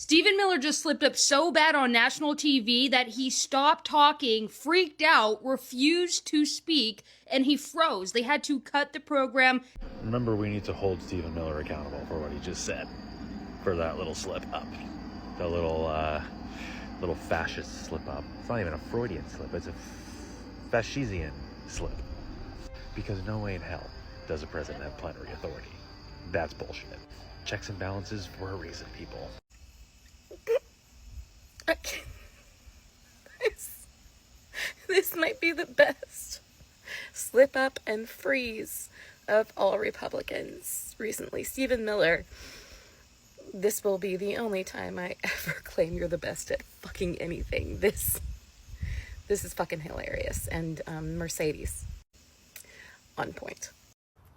Stephen Miller just slipped up so bad on national TV that he stopped talking, freaked out, refused to speak, and he froze. They had to cut the program. Remember, we need to hold Stephen Miller accountable for what he just said, for that little slip up. The little fascist slip up. It's not even a Freudian slip, it's a fascisian slip. Because no way in hell does a president have plenary authority. That's bullshit. Checks and balances for a reason, people. This might be the best slip up and freeze of all Republicans recently. Stephen Miller, this will be the only time I ever claim you're the best at fucking anything. This is fucking hilarious. And Mercedes, on point.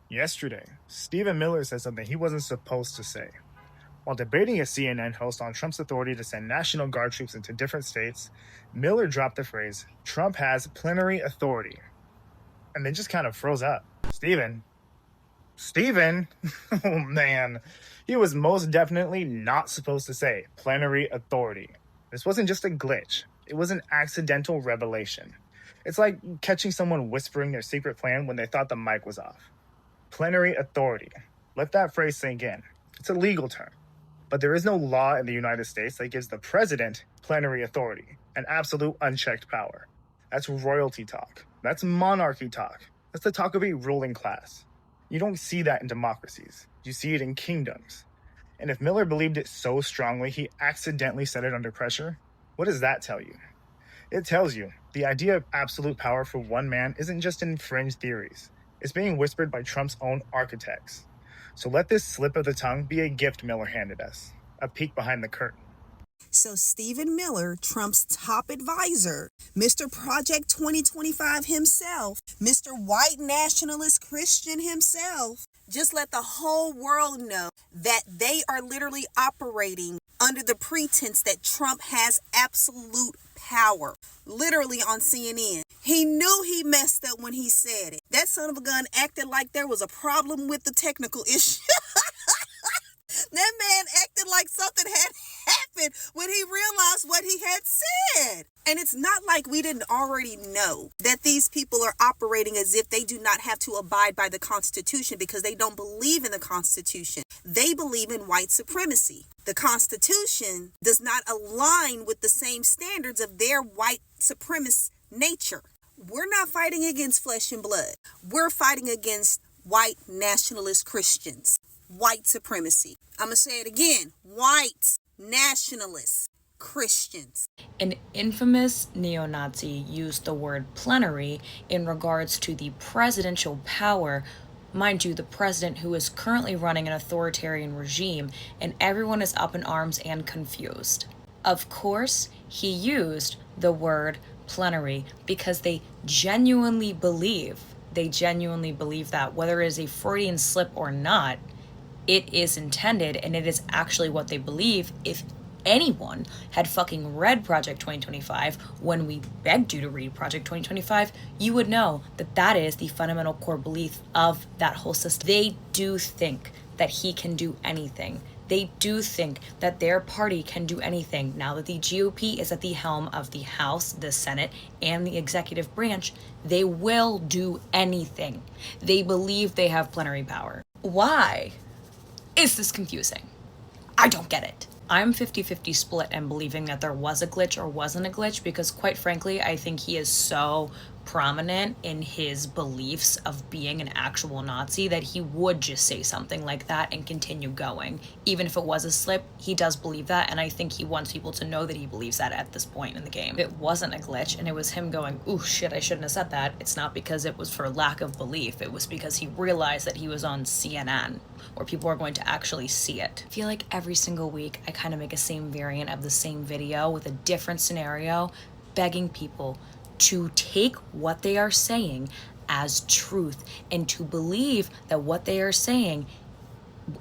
Yesterday, Stephen Miller said something he wasn't supposed to say. While debating a CNN host on Trump's authority to send National Guard troops into different states, Miller dropped the phrase, "Trump has plenary authority," and then just kind of froze up. Stephen? Oh man, he was most definitely not supposed to say plenary authority. This wasn't just a glitch, it was an accidental revelation. It's like catching someone whispering their secret plan when they thought the mic was off. Plenary authority. Let that phrase sink in. It's a legal term. But there is no law in the United States that gives the president plenary authority, an absolute unchecked power. That's royalty talk. That's monarchy talk. That's the talk of a ruling class. You don't see that in democracies. You see it in kingdoms. And if Miller believed it so strongly he accidentally said it under pressure, what does that tell you? It tells you the idea of absolute power for one man isn't just in fringe theories. It's being whispered by Trump's own architects. So let this slip of the tongue be a gift Miller handed us, a peek behind the curtain. So Stephen Miller, Trump's top advisor, Mr. Project 2025 himself, Mr. White Nationalist Christian himself, just let the whole world know that they are literally operating under the pretense that Trump has absolute power. Literally on CNN. He knew he messed up when he said it. That son of a gun acted like there was a problem with the technical issue. That man acted like something had happened when he realized what he had said. And it's not like we didn't already know that these people are operating as if they do not have to abide by the Constitution because they don't believe in the Constitution. They believe in white supremacy. The Constitution does not align with the same standards of their white supremacist nature. We're not fighting against flesh and blood. We're fighting against white nationalist Christians. White supremacy. I'm going to say it again. White nationalist Christians. An infamous neo-Nazi used the word plenary in regards to the presidential power. Mind you, the president who is currently running an authoritarian regime, and everyone is up in arms and confused. Of course, he used the word plenary because they genuinely believe that whether it is a Freudian slip or not, it is intended and it is actually what they believe. If anyone had fucking read Project 2025 when we begged you to read Project 2025, you would know that that is the fundamental core belief of that whole system. They do think that he can do anything. They do think that their party can do anything. Now that the GOP is at the helm of the House, the Senate, and the executive branch, they will do anything. They believe they have plenary power. Why is this confusing? I don't get it. I'm 50-50 split and believing that there was a glitch or wasn't a glitch because quite frankly, I think he is so prominent in his beliefs of being an actual Nazi that he would just say something like that and continue going. Even if it was a slip, he does believe that, and I think he wants people to know that he believes that at this point in the game. If it wasn't a glitch and it was him going, ooh shit, I shouldn't have said that, it's not because it was for lack of belief. It was because he realized that he was on CNN, where people are going to actually see it. I feel like every single week I kind of make a same variant of the same video with a different scenario, begging people to take what they are saying as truth and to believe that what they are saying,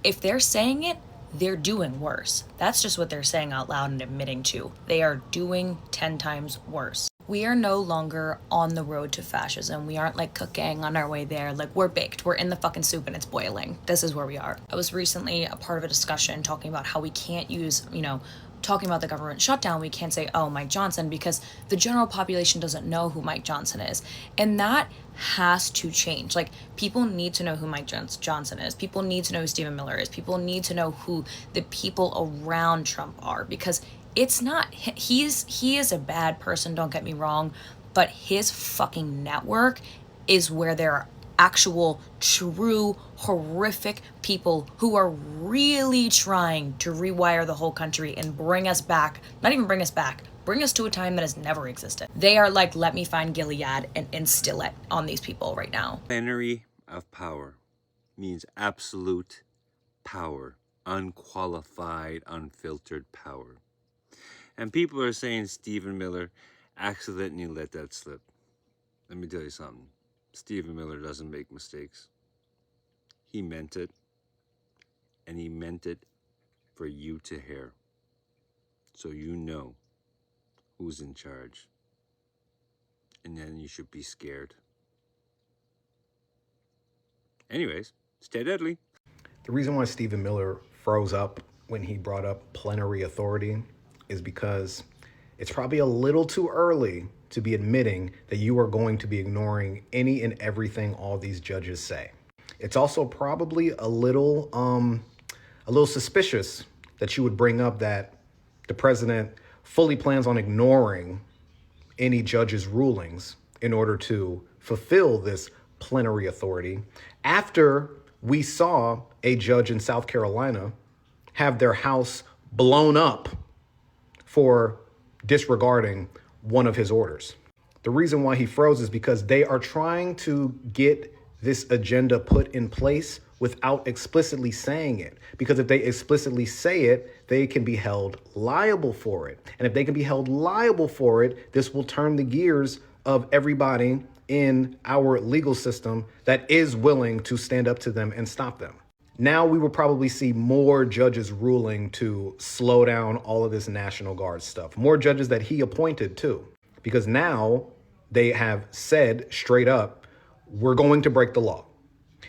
if they're saying it, they're doing worse. That's just what they're saying out loud and admitting to. They are doing 10 times worse. We are no longer on the road to fascism. We aren't like cooking on our way there. Like we're baked. We're in the fucking soup and it's boiling. This is where we are. I was recently a part of a discussion talking about how we can't use, talking about the government shutdown, we can't say, oh, Mike Johnson, because the general population doesn't know who Mike Johnson is. And that has to change. Like, people need to know who Mike Johnson is. People need to know who Stephen Miller is. People need to know who the people around Trump are, because it's not, he is a bad person, don't get me wrong, but his fucking network is where there are actual, true, horrific people who are really trying to rewire the whole country and bring us back, not even bring us back, bring us to a time that has never existed. They are like, let me find Gilead and instill it on these people right now. Plenary of power means absolute power, unqualified, unfiltered power. And people are saying Stephen Miller accidentally let that slip. Let me tell you something. Stephen Miller doesn't make mistakes. He meant it, and he meant it for you to hear, so you know who's in charge, and then you should be scared. Anyways, stay deadly. The reason why Stephen Miller froze up when he brought up plenary authority is because it's probably a little too early to be admitting that you are going to be ignoring any and everything all these judges say. It's also probably a little suspicious that you would bring up that the president fully plans on ignoring any judge's rulings in order to fulfill this plenary authority after we saw a judge in South Carolina have their house blown up for disregarding one of his orders. The reason why he froze is because they are trying to get this agenda put in place without explicitly saying it. Because if they explicitly say it, they can be held liable for it. And if they can be held liable for it, this will turn the gears of everybody in our legal system that is willing to stand up to them and stop them. Now we will probably see more judges ruling to slow down all of this National Guard stuff. More judges that he appointed too. Because now they have said straight up, we're going to break the law.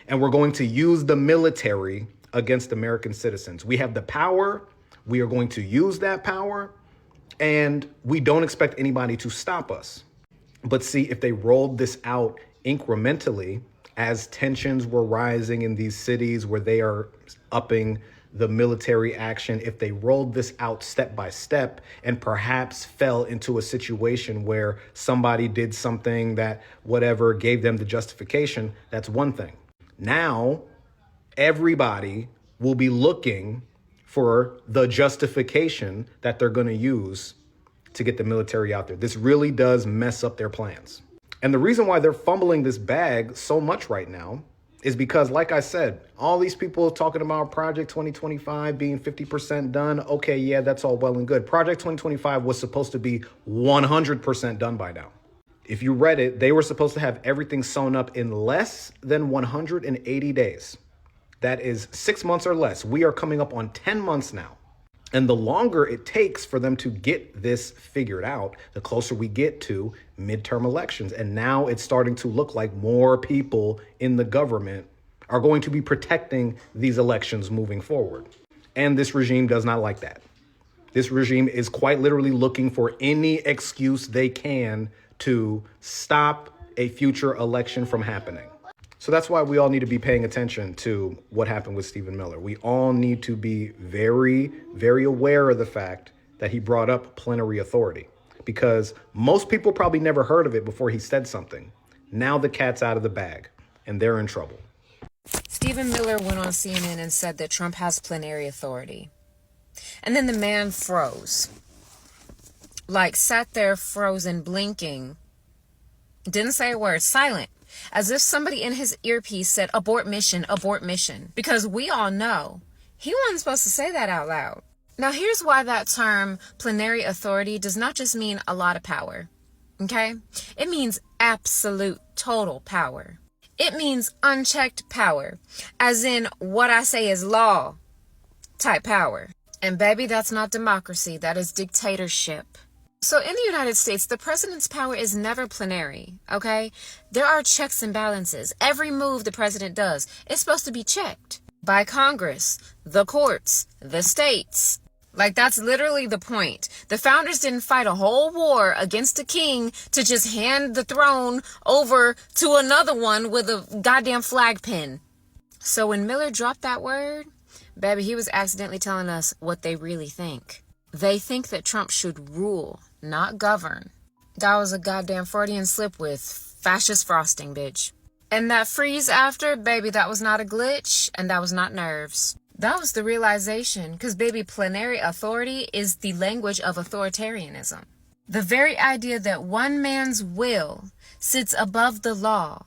And we're going to use the military against American citizens. We have the power. We are going to use that power. And we don't expect anybody to stop us. But see, if they rolled this out incrementally, as tensions were rising in these cities where they are upping the military action, if they rolled this out step by step and perhaps fell into a situation where somebody did something that whatever gave them the justification, that's one thing. Now, everybody will be looking for the justification that they're going to use to get the military out there. This really does mess up their plans. And the reason why they're fumbling this bag so much right now is because, like I said, all these people talking about Project 2025 being 50% done. Okay, yeah, that's all well and good. Project 2025 was supposed to be 100% done by now. If you read it, they were supposed to have everything sewn up in less than 180 days. That is 6 months or less. We are coming up on 10 months now. And the longer it takes for them to get this figured out, the closer we get to midterm elections. And now it's starting to look like more people in the government are going to be protecting these elections moving forward. And this regime does not like that. This regime is quite literally looking for any excuse they can to stop a future election from happening. So that's why we all need to be paying attention to what happened with Stephen Miller. We all need to be very, very aware of the fact that he brought up plenary authority, because most people probably never heard of it before he said something. Now the cat's out of the bag and they're in trouble. Stephen Miller went on CNN and said that Trump has plenary authority. And then the man froze. Like, sat there frozen, blinking. Didn't say a word, silent. As if somebody in his earpiece said, abort mission, because we all know he wasn't supposed to say that out loud. Now, here's why that term plenary authority does not just mean a lot of power, okay? It means absolute, total power. It means unchecked power, as in what I say is law type power. And baby, that's not democracy, that is dictatorship. So in the United States, the president's power is never plenary, okay? There are checks and balances. Every move the president does is supposed to be checked by Congress, the courts, the states. Like, that's literally the point. The founders didn't fight a whole war against a king to just hand the throne over to another one with a goddamn flag pin. So when Miller dropped that word, baby, he was accidentally telling us what they really think. They think that Trump should rule, not govern. That was a goddamn Freudian slip with fascist frosting, bitch. And that freeze after, baby, that was not a glitch, and that was not nerves. That was the realization, because, baby, plenary authority is the language of authoritarianism. The very idea that one man's will sits above the law,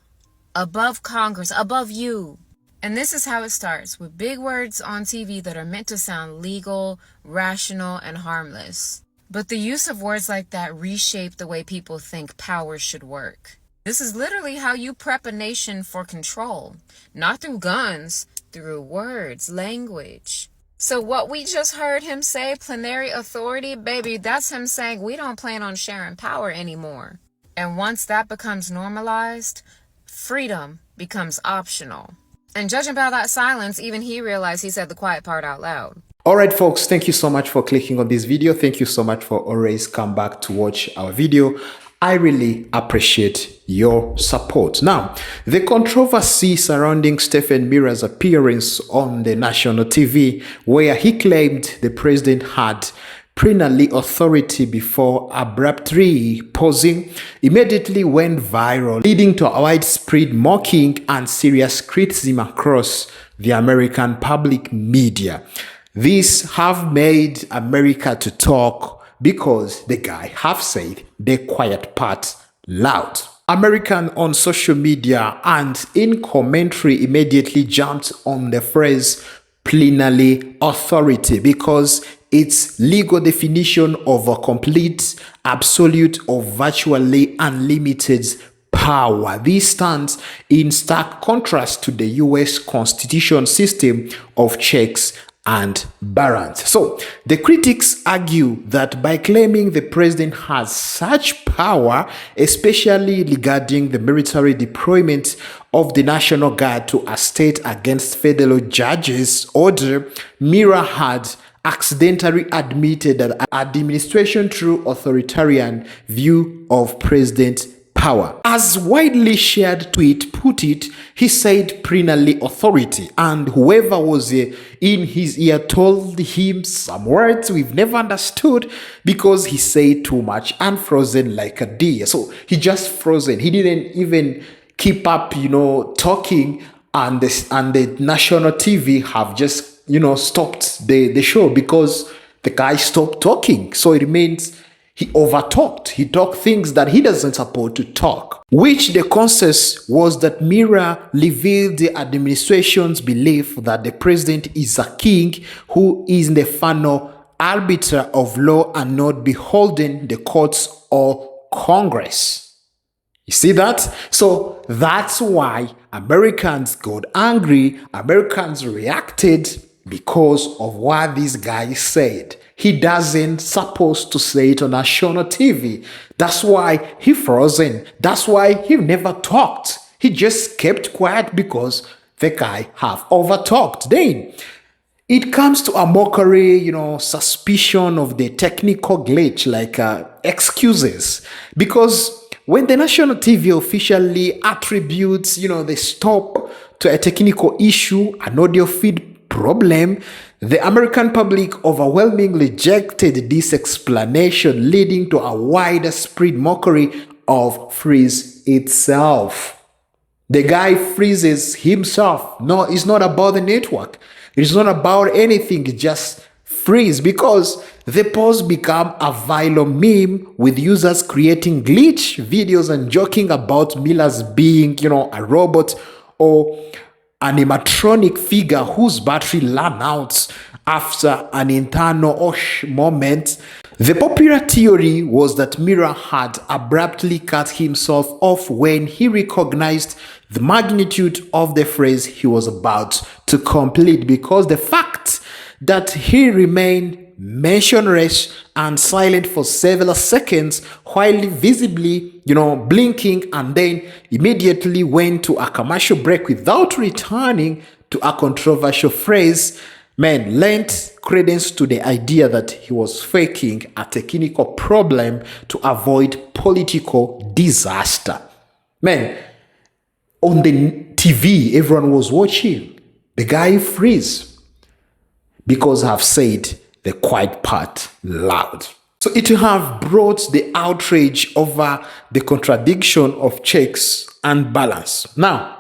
above Congress, above you. And this is how it starts, with big words on TV that are meant to sound legal, rational, and harmless. But the use of words like that reshape the way people think power should work. This is literally how you prep a nation for control, not through guns, through words, language. So what we just heard him say, plenary authority, baby, that's him saying we don't plan on sharing power anymore. And once that becomes normalized, freedom becomes optional. And judging by that silence, even he realized he said the quiet part out loud. All right, folks, thank you so much for clicking on this video. Thank you so much for always come back to watch our video. I really appreciate your support. Now, the controversy surrounding Stephen Miller's appearance on the national TV, where he claimed the president had plenary authority before abruptly pausing, immediately went viral, leading to a widespread mocking and serious criticism across the American public media. These have made America to talk because the guy have said the quiet part loud. American on social media and in commentary immediately jumped on the phrase plenary authority because its legal definition of a complete, absolute, or virtually unlimited power. This stands in stark contrast to the US Constitution system of checks and balance. So the critics argue that by claiming the president has such power, especially regarding the military deployment of the National Guard to a state against federal judges' order, Miller had accidentally admitted that administration true authoritarian view of president power. As widely shared tweet put it, he said plenary authority, and whoever was in his ear told him some words we've never understood because he said too much and frozen like a deer. So he just frozen. He didn't even keep up, talking, and the national TV have just, stopped the show because the guy stopped talking. So it means he overtalked. He talked things that he doesn't support to talk, which the consensus was that Miller revealed the administration's belief that the president is a king who is the final arbiter of law and not beholden the courts or Congress. You see that? So that's why Americans got angry. Americans reacted because of what this guy said. He doesn't supposed to say it on national TV. That's why he frozen. That's why he never talked. He just kept quiet because the guy have overtalked. Then it comes to a mockery, suspicion of the technical glitch, like excuses. Because when the national TV officially attributes, the stop to a technical issue, an audio feed problem, the American public overwhelmingly rejected this explanation, leading to a widespread mockery of Freez itself. The guy freezes himself. No, it's not about the network. It's not about anything. It's just freeze, because the post became a viral meme with users creating glitch videos and joking about Miller's being, a robot or animatronic figure whose battery ran out after an internal moment. The popular theory was that Miller had abruptly cut himself off when he recognized the magnitude of the phrase he was about to complete, because the fact that he remained motionless and silent for several seconds while visibly, blinking, and then immediately went to a commercial break without returning to a controversial phrase, man, lent credence to the idea that he was faking a technical problem to avoid political disaster. Man, on the TV, everyone was watching the guy Freez because I've said the quiet part loud. So it will have brought the outrage over the contradiction of checks and balance. Now,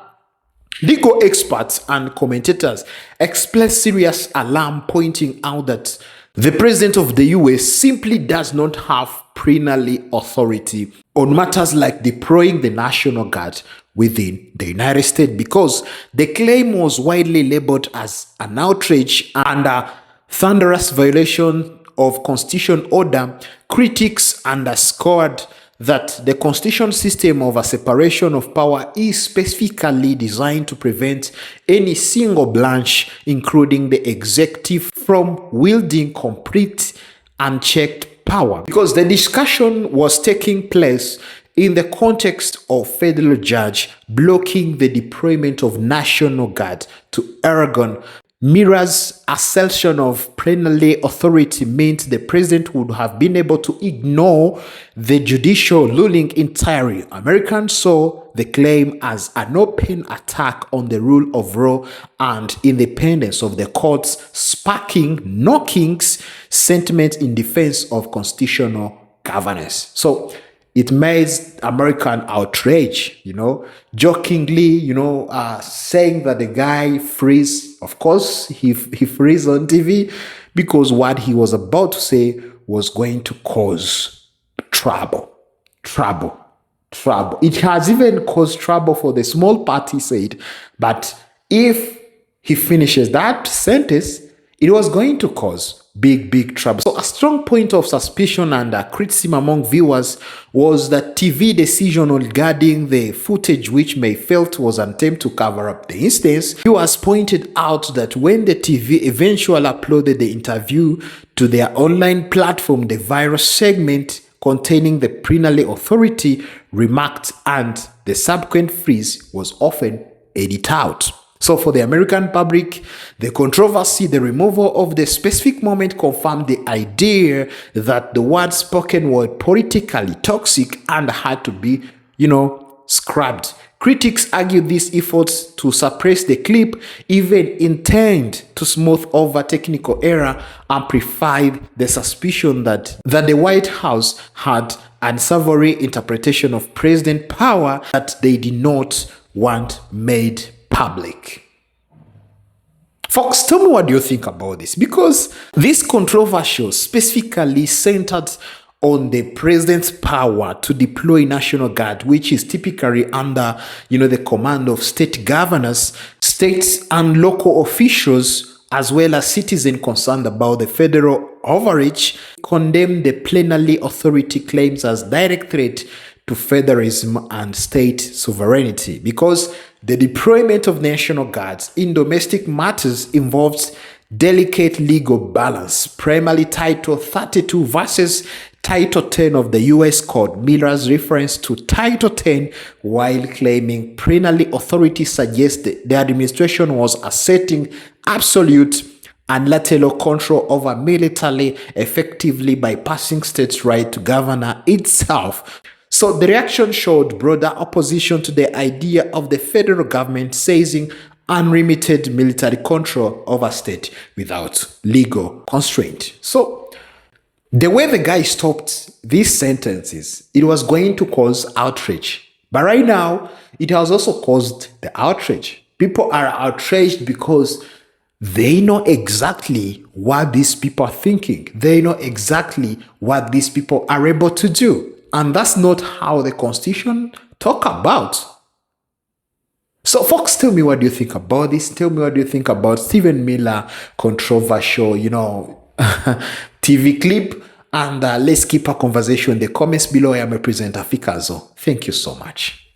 legal experts and commentators express serious alarm, pointing out that the president of the US simply does not have plenary authority on matters like deploying the National Guard within the United States, because the claim was widely labeled as an outrage and a thunderous violation of constitutional order. Critics underscored that the constitutional system of a separation of power is specifically designed to prevent any single branch, including the executive, from wielding complete unchecked power. Because the discussion was taking place in the context of federal judge blocking the deployment of National Guard to Oregon. Miller's assertion of plenary authority meant the president would have been able to ignore the judicial ruling entirely. Americans saw the claim as an open attack on the rule of law and independence of the courts, sparking Knocking's sentiment in defense of constitutional governance. So it made American outrage, jokingly, saying that the guy Freez, of course, he freeze on TV because what he was about to say was going to cause trouble. It has even caused trouble for the small party, said, but if he finishes that sentence, it was going to cause big trouble. So a strong point of suspicion and criticism among viewers was that TV decision regarding the footage, which may felt was an attempt to cover up the instance. Viewers pointed out that when the TV eventually uploaded the interview to their online platform, the virus segment containing the plenary authority remarked and the subsequent freeze was often edited out. So for the American public, the controversy, the removal of the specific moment confirmed the idea that the words spoken were politically toxic and had to be, scrapped. Critics argue these efforts to suppress the clip even intend to smooth over technical error, amplified the suspicion that the White House had unsavory interpretation of president power that they did not want made public. Folks, tell me what do you think about this? Because this controversy specifically centered on the president's power to deploy National Guard, which is typically under, the command of state governors, states and local officials, as well as citizens concerned about the federal overreach, condemned the plenary authority claims as direct threat to federalism and state sovereignty, because the deployment of National Guards in domestic matters involves delicate legal balance, primarily Title 32 versus Title 10 of the U.S. Code. Miller's reference to Title 10 while claiming plenary authority suggests the administration was asserting absolute and lateral control over military, effectively bypassing states' right to govern itself. So the reaction showed broader opposition to the idea of the federal government seizing unlimited military control over state without legal constraint. So the way the guy stopped these sentences, it was going to cause outrage. But right now, it has also caused the outrage. People are outraged because they know exactly what these people are thinking. They know exactly what these people are able to do. And that's not how the Constitution talk about. So folks, tell me what do you think about this? Tell me what do you think about Stephen Miller controversial, TV clip. And let's keep a conversation in the comments below. I am a presenter Fikazo. Thank you so much.